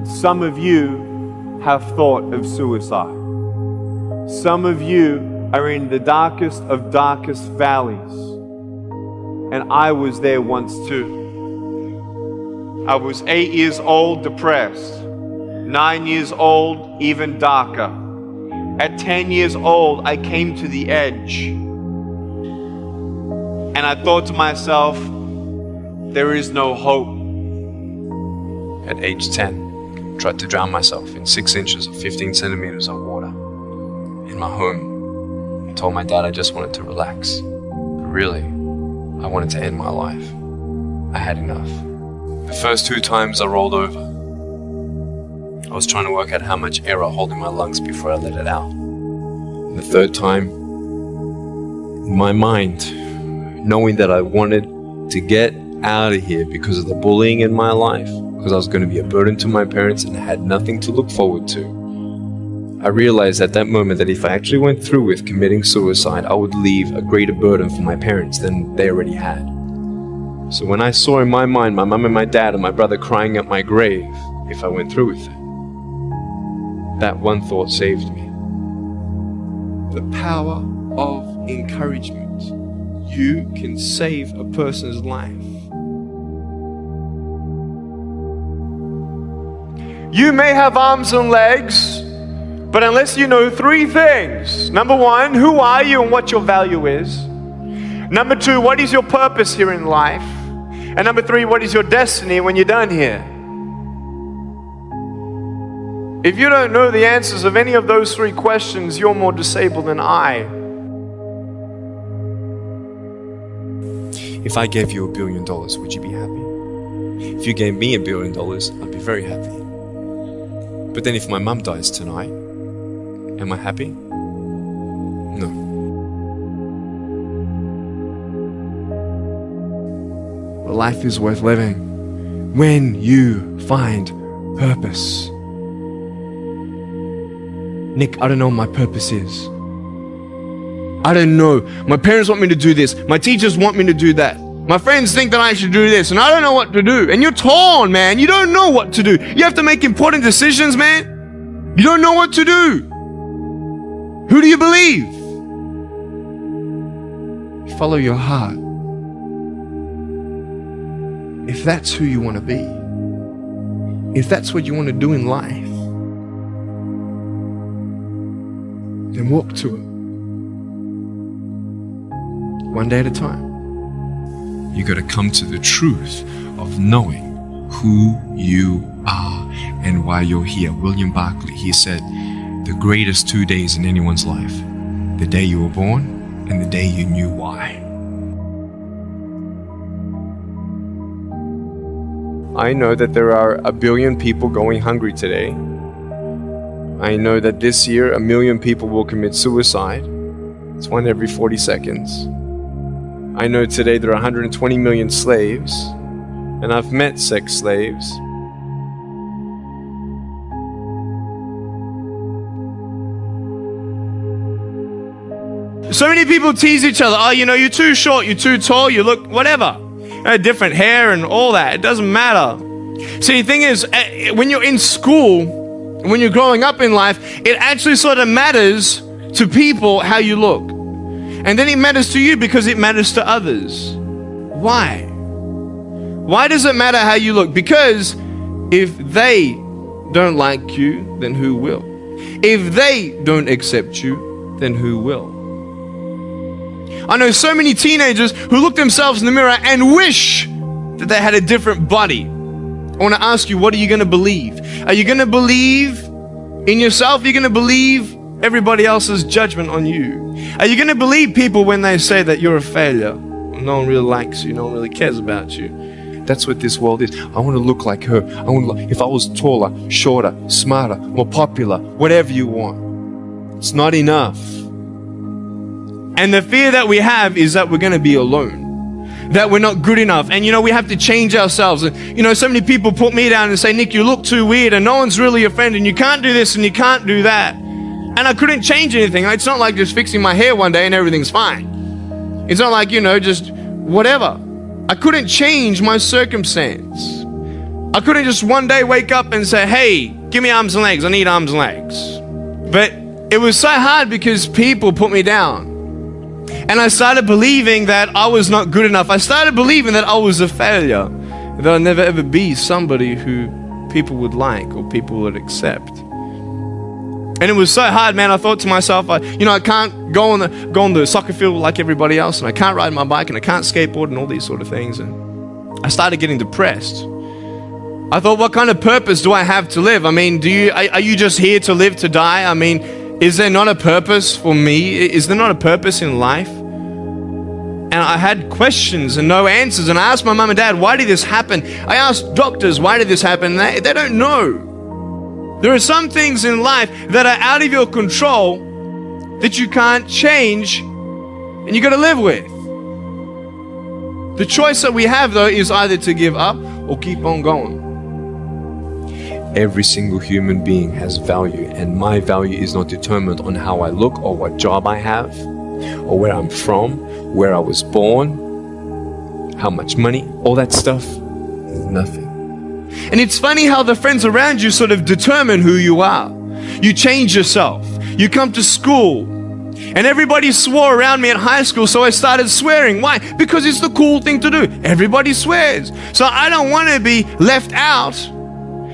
Some of you have thought of suicide. Some of you are in the darkest of darkest valleys. And I was there once too. I was 8 years old, depressed. 9 years old, even darker. At 10 years old, I came to the edge. And I thought to myself, there is no hope. At age 10, tried to drown myself in 6 inches or 15 centimeters of water in my home. I told my dad I just wanted to relax. But really, I wanted to end my life. I had enough. The first 2 times I rolled over, I was trying to work out how much air I hold in my lungs before I let it out. And the 3rd time, in my mind, knowing that I wanted to get out of here because of the bullying in my life, because I was going to be a burden to my parents and I had nothing to look forward to, I realized at that moment that if I actually went through with committing suicide, I would leave a greater burden for my parents than they already had. So when I saw in my mind my mum and my dad and my brother crying at my grave, if I went through with it, that one thought saved me. The power of encouragement. You can save a person's life. You may have arms and legs, but unless you know 3 things. Number 1, who are you and what your value is? Number 2, what is your purpose here in life? And number 3, what is your destiny when you're done here? If you don't know the answers of any of those 3 questions, you're more disabled than I. If I gave you $1 billion, would you be happy? If you gave me $1 billion, I'd be very happy. But then if my mum dies tonight, am I happy? No. Life is worth living when you find purpose. Nick, I don't know what my purpose is. I don't know. My parents want me to do this. My teachers want me to do that. My friends think that I should do this, and I don't know what to do. And you're torn, man. You don't know what to do. You have to make important decisions, man. You don't know what to do. Who do you believe? Follow your heart. If that's who you want to be, if that's what you want to do in life, then walk to it. One day at a time. You got to come to the truth of knowing who you are and why you're here. William Barclay, he said, the greatest 2 days in anyone's life, the day you were born and the day you knew why. I know that there are 1 billion people going hungry today. I know that this year 1 million people will commit suicide. It's 1 every 40 seconds. I know today there are 120 million slaves, and I've met sex slaves. So many people tease each other. Oh, you know, you're too short, you're too tall, you look whatever. Different hair and all that. It doesn't matter. See, the thing is, when you're in school, when you're growing up in life, it actually sort of matters to people how you look. And then it matters to you because it matters to others. Why? Why does it matter how you look? Because if they don't like you, then who will? If they don't accept you, then who will? I know so many teenagers who look themselves in the mirror and wish that they had a different body. I want to ask you, what are you going to believe? Are you going to believe in yourself? Are you going to believe everybody else's judgment on you? Are you going to believe people when they say that you're a failure? No one really likes you. No one really cares about you. That's what this world is. I want to look like her. If I was taller, shorter, smarter, more popular, whatever you want. It's not enough. And the fear that we have is that we're going to be alone. That we're not good enough. And we have to change ourselves. And so many people put me down and say, Nick, you look too weird and no one's really your friend and you can't do this and you can't do that. And I couldn't change anything. It's not like just fixing my hair one day and everything's fine. It's not like, just whatever. I couldn't change my circumstance. I couldn't just one day wake up and say, hey, give me arms and legs. I need arms and legs. But it was so hard because people put me down. And I started believing that I was not good enough. I started believing that I was a failure. That I'd never ever be somebody who people would like or people would accept. And it was so hard, man. I thought to myself, I can't go on the soccer field like everybody else, and I can't ride my bike, and I can't skateboard, and all these sort of things. And I started getting depressed. I thought, what kind of purpose do I have to live? I mean, are you just here to live to die? I mean, is there not a purpose for me? Is there not a purpose in life? And I had questions and no answers. And I asked my mom and dad, why did this happen? I asked doctors, why did this happen? They don't know. There are some things in life that are out of your control that you can't change and you got to live with. The choice that we have, though, is either to give up or keep on going. Every single human being has value, and my value is not determined on how I look or what job I have or where I'm from, where I was born, how much money, all that stuff is nothing. And it's funny how the friends around you sort of determine who you are. You change yourself. You come to school. And everybody swore around me at high school, so I started swearing. Why? Because it's the cool thing to do. Everybody swears. So I don't want to be left out.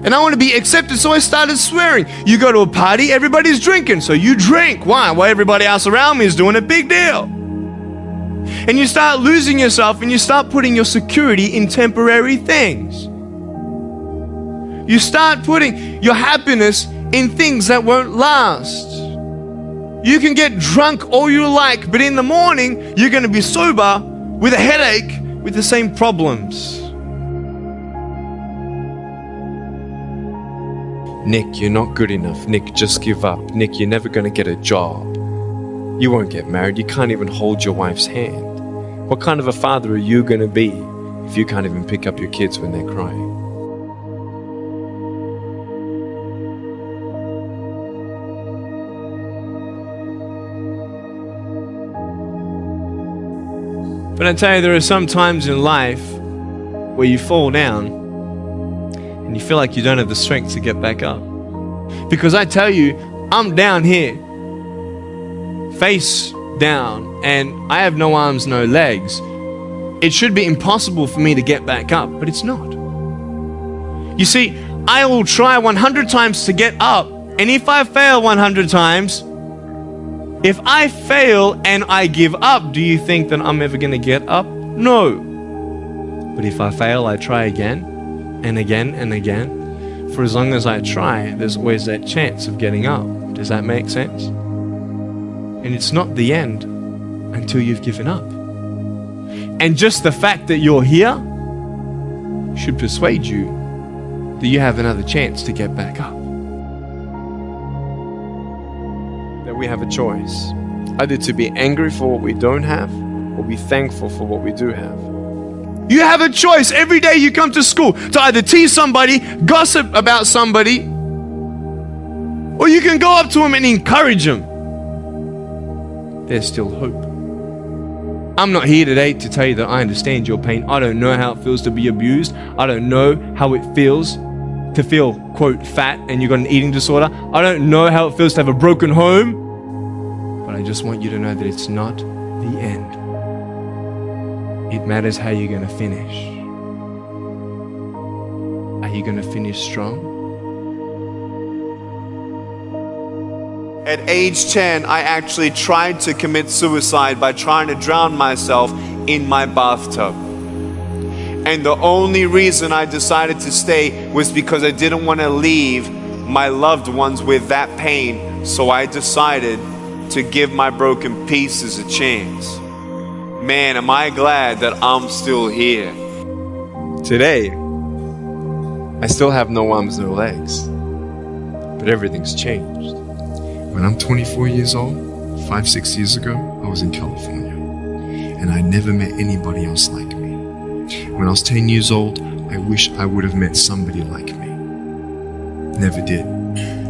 And I want to be accepted, so I started swearing. You go to a party, everybody's drinking, so you drink. Why? Well, everybody else around me is doing a big deal. And you start losing yourself, and you start putting your security in temporary things. You start putting your happiness in things that won't last. You can get drunk all you like, but in the morning, you're going to be sober with a headache with the same problems. Nick, you're not good enough. Nick, just give up. Nick, you're never going to get a job. You won't get married. You can't even hold your wife's hand. What kind of a father are you going to be if you can't even pick up your kids when they're crying? But I tell you, there are some times in life where you fall down and you feel like you don't have the strength to get back up. Because I tell you, I'm down here, face down, and I have no arms, no legs. It should be impossible for me to get back up, but it's not. You see, I will try 100 times to get up, and if I fail 100 times, if I fail and I give up, do you think that I'm ever going to get up? No. But if I fail, I try again and again and again. For as long as I try, there's always that chance of getting up. Does that make sense? And it's not the end until you've given up. And just the fact that you're here should persuade you that you have another chance to get back up. That we have a choice, either to be angry for what we don't have or be thankful for what we do have. You have a choice every day you come to school to either tease somebody, gossip about somebody, or you can go up to them and encourage them. There's still hope. I'm not here today to tell you that I understand your pain. I don't know how it feels to be abused. I don't know how it feels to feel, quote, fat and you've got an eating disorder. I don't know how it feels to have a broken home. But I just want you to know that it's not the end. It matters how you're going to finish. Are you going to finish strong? At age 10, I actually tried to commit suicide by trying to drown myself in my bathtub. And the only reason I decided to stay was because I didn't want to leave my loved ones with that pain. So I decided to give my broken pieces a chance. Man, am I glad that I'm still here. Today, I still have no arms, no legs. But everything's changed. When I'm 24 years old, 5-6 years ago, I was in California. And I never met anybody else like me. When I was 10 years old, I wish I would have met somebody like me. Never did.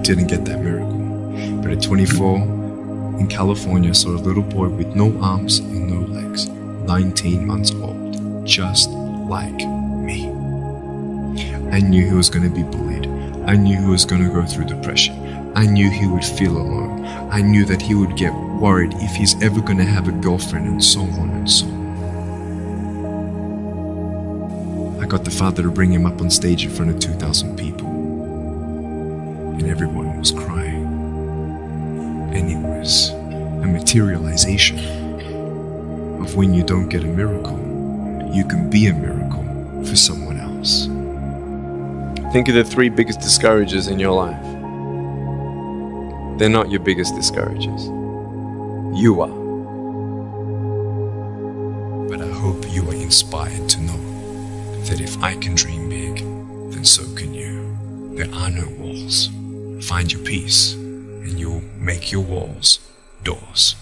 Didn't get that miracle. But at 24, in California, I saw a little boy with no arms and no legs, 19 months old, just like me. I knew he was going to be bullied. I knew he was going to go through depression. I knew he would feel alone. I knew that he would get worried if he's ever going to have a girlfriend, and so on and so on. I got the father to bring him up on stage in front of 2,000 people. And everyone was crying. And it was a materialization of when you don't get a miracle, you can be a miracle for someone else. Think of the 3 biggest discouragers in your life. They're not your biggest discouragers. You are. But I hope you are inspired to know that if I can dream big, then so can you. There are no walls. Find your peace, and you'll make your walls doors.